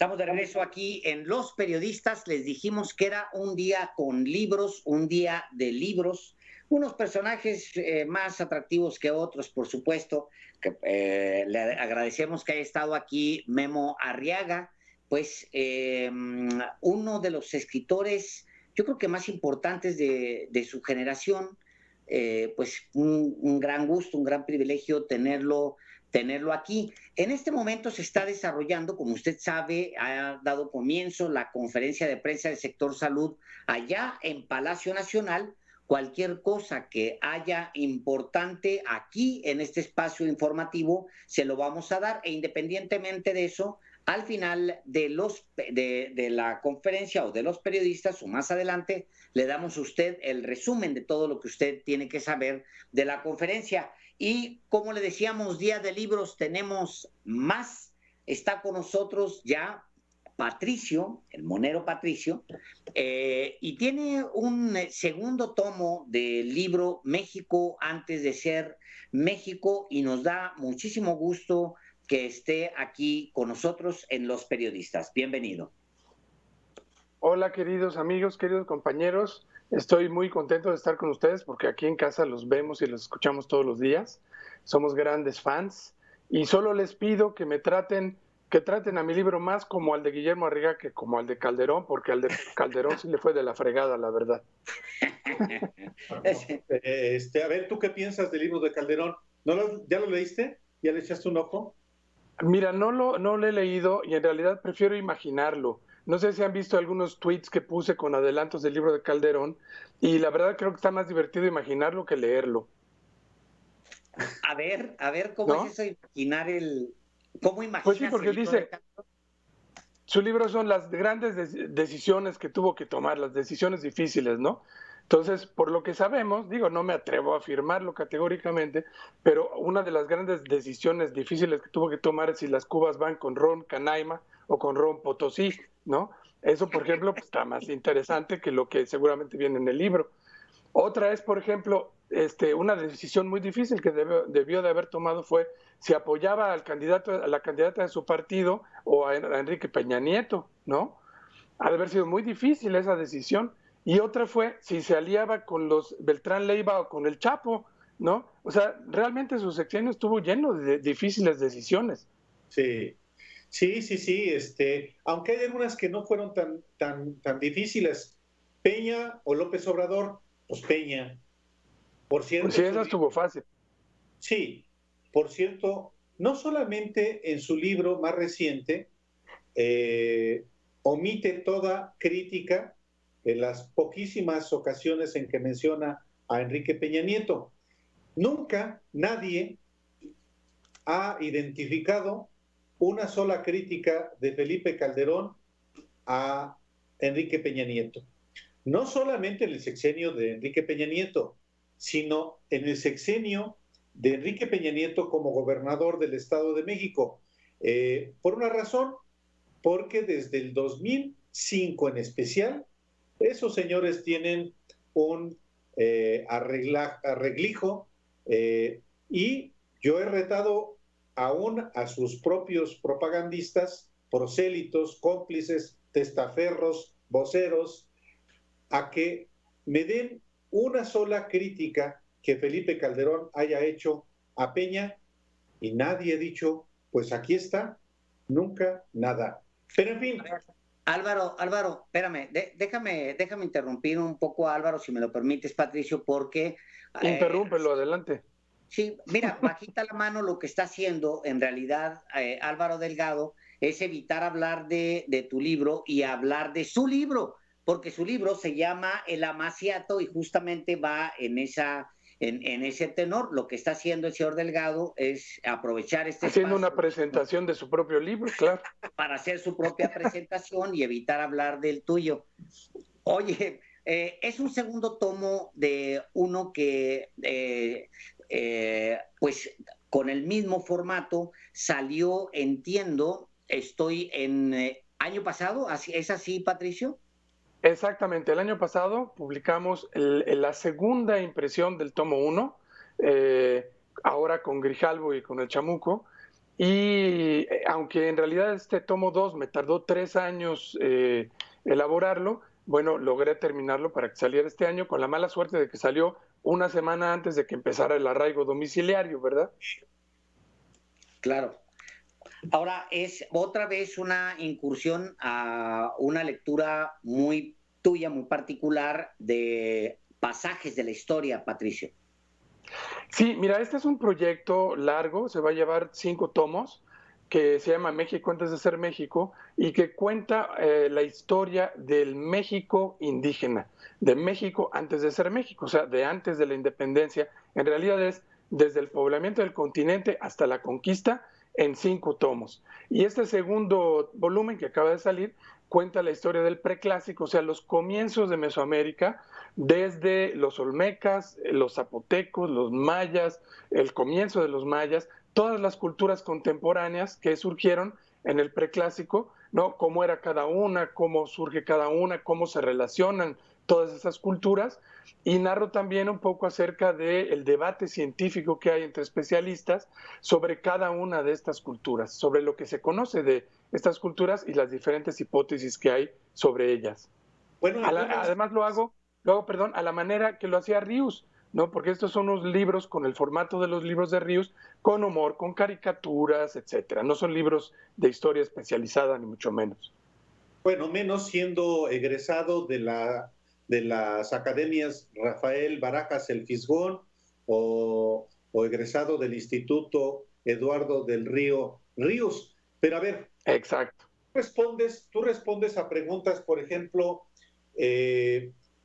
Estamos de regreso aquí en Los Periodistas. Les dijimos que era un día con libros, un día de libros. Unos personajes más atractivos que otros, por supuesto. Le agradecemos que haya estado aquí Memo Arriaga, pues uno de los escritores, yo creo que más importantes de su generación. Pues un gran gusto, un gran privilegio tenerlo aquí. En este momento se está desarrollando, como usted sabe, ha dado comienzo la conferencia de prensa del sector salud allá en Palacio Nacional. Cualquier cosa que haya importante aquí en este espacio informativo se lo vamos a dar, e independientemente de eso, al final de la conferencia o de los periodistas o más adelante le damos a usted el resumen de todo lo que usted tiene que saber de la conferencia. Y como le decíamos, Día de Libros, tenemos más. Está con nosotros ya Patricio, el monero Patricio, y tiene un segundo tomo del libro México antes de ser México, y nos da muchísimo gusto que esté aquí con nosotros en Los Periodistas. Bienvenido. Hola, queridos amigos, queridos compañeros. Estoy muy contento de estar con ustedes porque aquí en casa los vemos y los escuchamos todos los días. Somos grandes fans y solo les pido que traten a mi libro más como al de Guillermo Arriaga que como al de Calderón, porque al de Calderón sí le fue de la fregada, la verdad. A ver, ¿tú qué piensas del libro de Calderón? ¿Ya lo leíste? ¿Ya le echaste un ojo? Mira, no lo he leído y en realidad prefiero imaginarlo. No sé si han visto algunos tweets que puse con adelantos del libro de Calderón y la verdad creo que está más divertido imaginarlo que leerlo. A ver, ¿cómo ¿No? es eso? ¿Cómo imaginas Pues sí, porque el libro dice, de Calderón? su libro son las grandes decisiones que tuvo que tomar, las decisiones difíciles, ¿no? Entonces, por lo que sabemos, digo, no me atrevo a afirmarlo categóricamente, pero una de las grandes decisiones difíciles que tuvo que tomar es si las cubas van con ron Canaima o con ron Potosí, ¿no? Eso, por ejemplo, pues, está más interesante que lo que seguramente viene en el libro. Otra es, por ejemplo, una decisión muy difícil que debió de haber tomado fue si apoyaba al candidato, a la candidata de su partido o a Enrique Peña Nieto, ¿no? Ha de haber sido muy difícil esa decisión. Y otra fue si se aliaba con los Beltrán Leiva o con el Chapo, ¿no? O sea, realmente su sexenio estuvo lleno de difíciles decisiones. Sí, sí. Aunque hay algunas que no fueron tan difíciles. Peña o López Obrador, pues Peña. Por cierto, Pues sí, esa estuvo fácil. Sí, por cierto, no solamente en su libro más reciente omite toda crítica en las poquísimas ocasiones en que menciona a Enrique Peña Nieto. Nunca nadie ha identificado una sola crítica de Felipe Calderón a Enrique Peña Nieto. No solamente en el sexenio de Enrique Peña Nieto, sino en el sexenio de Enrique Peña Nieto como gobernador del Estado de México. Por una razón, porque desde el 2005 en especial, esos señores tienen un arreglijo y yo he retado aún a sus propios propagandistas, prosélitos, cómplices, testaferros, voceros, a que me den una sola crítica que Felipe Calderón haya hecho a Peña y nadie ha dicho, pues aquí está, nunca nada. Pero en fin. Álvaro, espérame, déjame interrumpir un poco a Álvaro, si me lo permites, Patricio, porque... Interrúmpelo, adelante. Sí, mira, bajita la mano, lo que está haciendo en realidad Álvaro Delgado es evitar hablar de tu libro y hablar de su libro, porque su libro se llama El Amaciato y justamente va en ese tenor. Lo que está haciendo el señor Delgado es aprovechar este haciendo espacio una presentación de su propio libro, claro, para hacer su propia presentación y evitar hablar del tuyo. Oye, es un segundo tomo de uno que, pues, con el mismo formato salió, entiendo, estoy en año pasado, ¿es así, Patricio? Exactamente, el año pasado publicamos la segunda impresión del tomo 1, ahora con Grijalvo y con el Chamuco, y aunque en realidad este tomo 2 me tardó 3 años elaborarlo, bueno, logré terminarlo para que saliera este año, con la mala suerte de que salió una semana antes de que empezara el arraigo domiciliario, ¿verdad? Claro. Ahora es otra vez una incursión a una lectura muy tuya, muy particular de pasajes de la historia, Patricio. Sí, mira, este es un proyecto largo, se va a llevar 5 tomos, que se llama México antes de ser México, y que cuenta la historia del México indígena, de México antes de ser México, o sea, de antes de la independencia. En realidad es desde el poblamiento del continente hasta la conquista en 5 tomos. Y este segundo volumen que acaba de salir cuenta la historia del preclásico, o sea, los comienzos de Mesoamérica, desde los olmecas, los zapotecos, los mayas, el comienzo de los mayas, todas las culturas contemporáneas que surgieron en el preclásico, ¿no? Cómo era cada una, cómo surge cada una, cómo se relacionan todas esas culturas, y narro también un poco acerca del debate científico que hay entre especialistas sobre cada una de estas culturas, sobre lo que se conoce de estas culturas y las diferentes hipótesis que hay sobre ellas. Bueno, Además perdón, a la manera que lo hacía Rius, ¿no? Porque estos son unos libros con el formato de los libros de Rius, con humor, con caricaturas, etcétera. No son libros de historia especializada, ni mucho menos. bueno, menos siendo egresado de las academias Rafael Barajas El Fisgón o egresado del Instituto Eduardo del Río Ríos. Pero a ver, Exacto. tú respondes a preguntas, por ejemplo,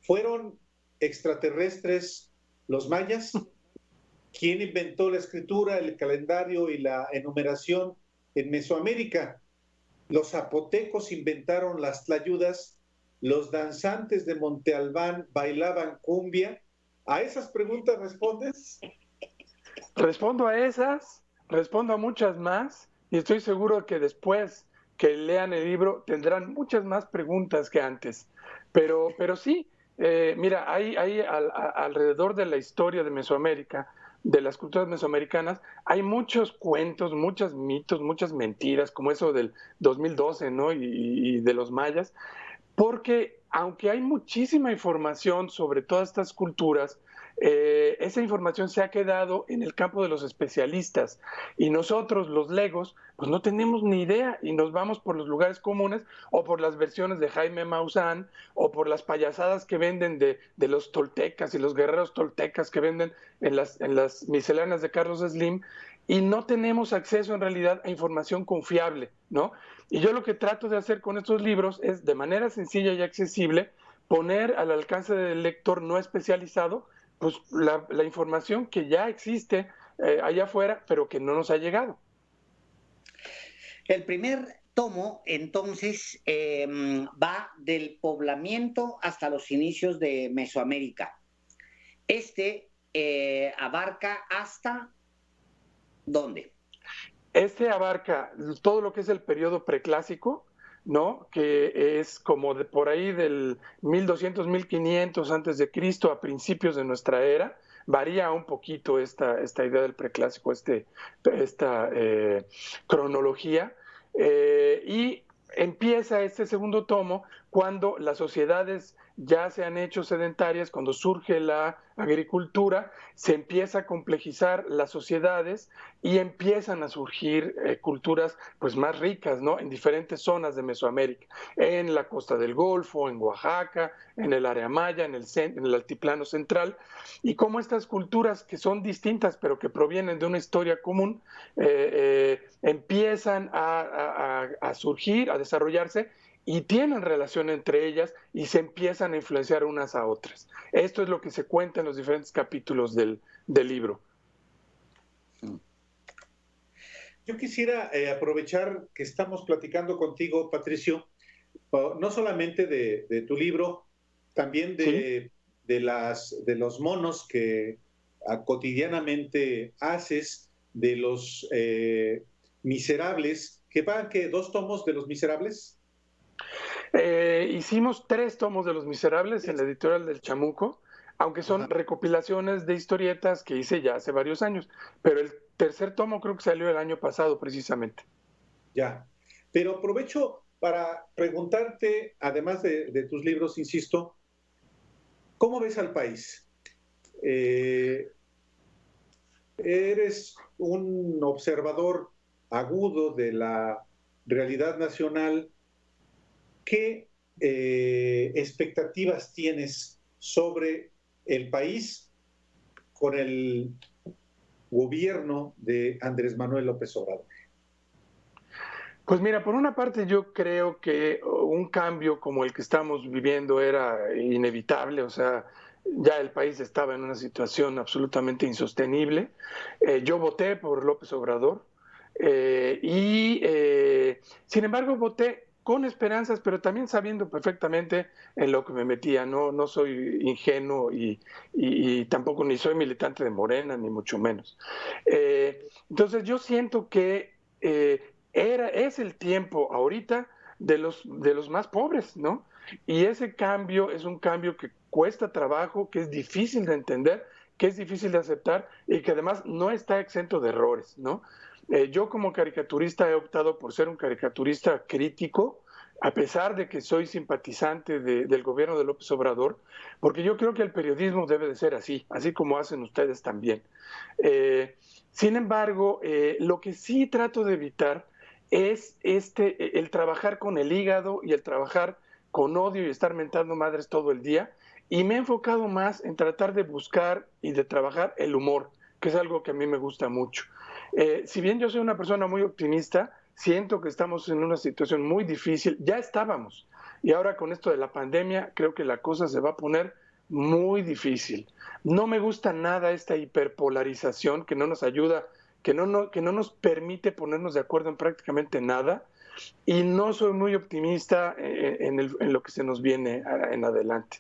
¿fueron extraterrestres los mayas? ¿Quién inventó la escritura, el calendario y la enumeración en Mesoamérica? Los zapotecos inventaron las tlayudas, los danzantes de Monte Albán bailaban cumbia. ¿A esas preguntas respondes? Respondo a esas, respondo a muchas más, y estoy seguro que después que lean el libro tendrán muchas más preguntas que antes. Pero sí, mira, hay alrededor de la historia de Mesoamérica, de las culturas mesoamericanas, hay muchos cuentos, muchos mitos, muchas mentiras, como eso del 2012, ¿no? Y de los mayas, porque aunque hay muchísima información sobre todas estas culturas, esa información se ha quedado en el campo de los especialistas, y nosotros, los legos, pues no tenemos ni idea y nos vamos por los lugares comunes o por las versiones de Jaime Maussan o por las payasadas que venden de los toltecas y los guerreros toltecas que venden en las misceláneas de Carlos Slim, y no tenemos acceso en realidad a información confiable, ¿no? Y yo lo que trato de hacer con estos libros es, de manera sencilla y accesible, poner al alcance del lector no especializado pues la información que ya existe allá afuera, pero que no nos ha llegado. El primer tomo, entonces, va del poblamiento hasta los inicios de Mesoamérica. Este abarca hasta ¿dónde? Este abarca todo lo que es el periodo preclásico, ¿no? Que es como de por ahí del 1200, 1500 antes de Cristo a principios de nuestra era. Varía un poquito esta idea del preclásico, esta cronología. Y empieza este segundo tomo cuando las sociedades ya se han hecho sedentarias, cuando surge la agricultura, se empieza a complejizar las sociedades y empiezan a surgir culturas pues más ricas, ¿no? En diferentes zonas de Mesoamérica, en la costa del Golfo, en Oaxaca, en el área maya, en el altiplano central, y cómo estas culturas que son distintas pero que provienen de una historia común empiezan a surgir, a desarrollarse, y tienen relación entre ellas y se empiezan a influenciar unas a otras. Esto es lo que se cuenta en los diferentes capítulos del libro. Yo quisiera aprovechar que estamos platicando contigo, Patricio, no solamente de tu libro, también ¿Sí? de los monos que cotidianamente haces, de los miserables, que van que 2 tomos de los miserables. Hicimos 3 tomos de Los Miserables en la editorial del Chamuco, aunque son Ajá. recopilaciones de historietas que hice ya hace varios años, pero tercer tomo creo que salió el año pasado precisamente. Ya. Pero aprovecho para preguntarte, además de tus libros, insisto, ¿cómo ves al país? Eres un observador agudo de la realidad nacional. ¿Qué expectativas tienes sobre el país con el gobierno de Andrés Manuel López Obrador? Pues mira, por una parte yo creo que un cambio como el que estamos viviendo era inevitable, o sea, ya el país estaba en una situación absolutamente insostenible. Yo voté por López Obrador sin embargo, voté con esperanzas, pero también sabiendo perfectamente en lo que me metía. No soy ingenuo y tampoco ni soy militante de Morena, ni mucho menos. Entonces yo siento que es el tiempo ahorita de los más pobres, ¿no? Y ese cambio es un cambio que cuesta trabajo, que es difícil de entender, que es difícil de aceptar y que además no está exento de errores, ¿no? Yo como caricaturista he optado por ser un caricaturista crítico, a pesar de que soy simpatizante del gobierno de López Obrador, porque yo creo que el periodismo debe de ser así, así como hacen ustedes también. Sin embargo, lo que sí trato de evitar es el trabajar con el hígado y el trabajar con odio y estar mentando madres todo el día, y me he enfocado más en tratar de buscar y de trabajar el humor, que es algo que a mí me gusta mucho. Si bien yo soy una persona muy optimista, siento que estamos en una situación muy difícil, ya estábamos, y ahora con esto de la pandemia creo que la cosa se va a poner muy difícil. No me gusta nada esta hiperpolarización que no nos ayuda, que no nos permite ponernos de acuerdo en prácticamente nada, y no soy muy optimista en lo que se nos viene en adelante.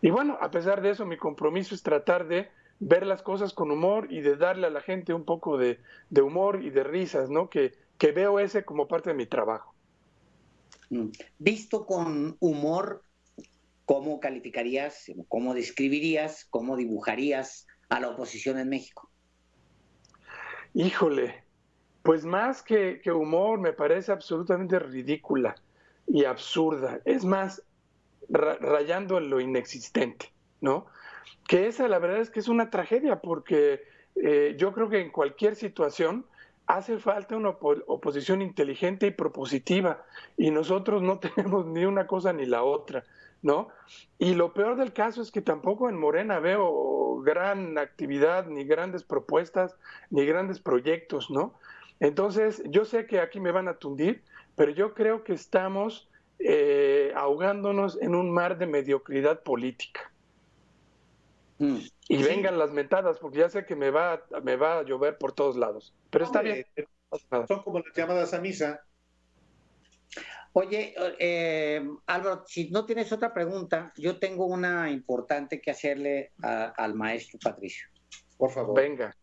Y bueno, a pesar de eso, mi compromiso es tratar de ver las cosas con humor y de darle a la gente un poco de humor y de risas, ¿no? Que veo ese como parte de mi trabajo. Visto con humor, ¿cómo calificarías, cómo describirías, cómo dibujarías a la oposición en México? Híjole, pues más que humor, me parece absolutamente ridícula y absurda. Es más, rayando en lo inexistente, ¿no? Que esa la verdad es que es una tragedia, porque yo creo que en cualquier situación hace falta una oposición inteligente y propositiva, y nosotros no tenemos ni una cosa ni la otra, ¿no? Y lo peor del caso es que tampoco en Morena veo gran actividad, ni grandes propuestas, ni grandes proyectos, ¿no? Entonces, yo sé que aquí me van a tundir, pero yo creo que estamos ahogándonos en un mar de mediocridad política. Y sí, vengan las mentadas, porque ya sé que me va a llover por todos lados. Pero está bien. Son como las llamadas a misa. Oye, Álvaro, si no tienes otra pregunta, yo tengo una importante que hacerle al maestro Patricio. Por favor. Venga.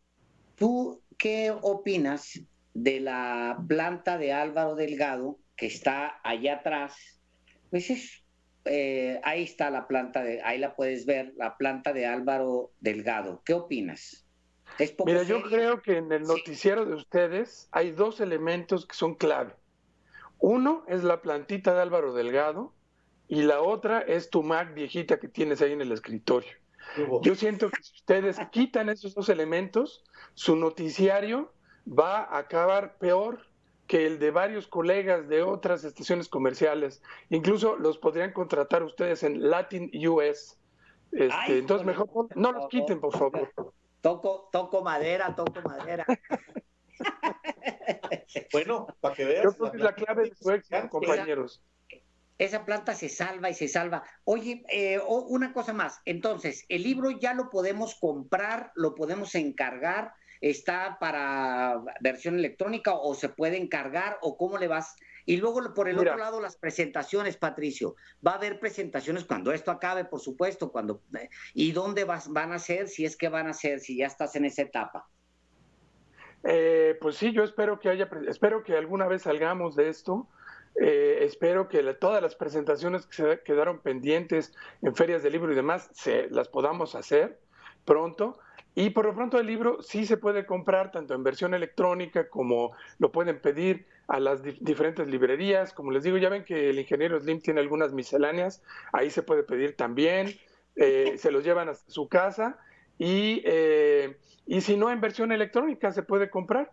¿Tú qué opinas de la planta de Álvaro Delgado que está allá atrás? Pues ahí está la planta, ahí la puedes ver, la planta de Álvaro Delgado. ¿Qué opinas? ¿Es poco Mira, serio? yo creo que en el noticiero de ustedes hay dos elementos que son clave. Uno es la plantita de Álvaro Delgado y la otra es tu Mac viejita que tienes ahí en el escritorio. Yo siento que si ustedes quitan esos dos elementos, su noticiario va a acabar peor que el de varios colegas de otras estaciones comerciales. Incluso los podrían contratar ustedes en Latin US. Ay, Entonces mejor no los quiten, por favor. Toco madera, toco madera. Bueno, para que veas. Yo creo que es la clave de su éxito, compañeros. Esa planta se salva y se salva. Oye, una cosa más. Entonces, el libro ya lo podemos comprar, lo podemos encargar, está para versión electrónica o se puede encargar o cómo le vas. Y luego por el otro lado las presentaciones, Patricio. Va a haber presentaciones cuando esto acabe, por supuesto, ¿y dónde van a ser? Si es que van a ser, si ya estás en esa etapa. Pues sí, yo espero que alguna vez salgamos de esto. Espero que todas las presentaciones que se quedaron pendientes en ferias de libro y demás las podamos hacer pronto. Y por lo pronto el libro sí se puede comprar tanto en versión electrónica como lo pueden pedir a las diferentes librerías. Como les digo, ya ven que el ingeniero Slim tiene algunas misceláneas, ahí se puede pedir también, se los llevan hasta su casa y si no en versión electrónica se puede comprar.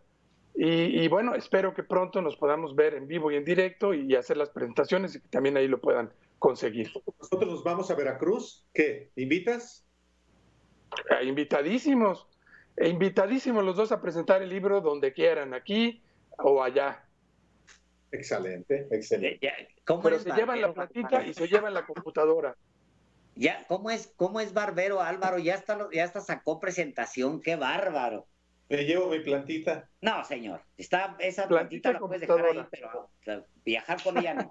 Y bueno, espero que pronto nos podamos ver en vivo y en directo y hacer las presentaciones y que también ahí lo puedan conseguir. Nosotros nos vamos a Veracruz, ¿qué? ¿Invitas? Invitadísimos, invitadísimos los dos a presentar el libro donde quieran, aquí o allá. Excelente, excelente. Pero se llevan la platita y se llevan la computadora. Ya, ¿cómo es Barbero, Álvaro? Ya hasta sacó presentación, qué bárbaro. Me llevo mi plantita. No, señor, esa plantita la puedes dejar ahí, pero viajar con ella no.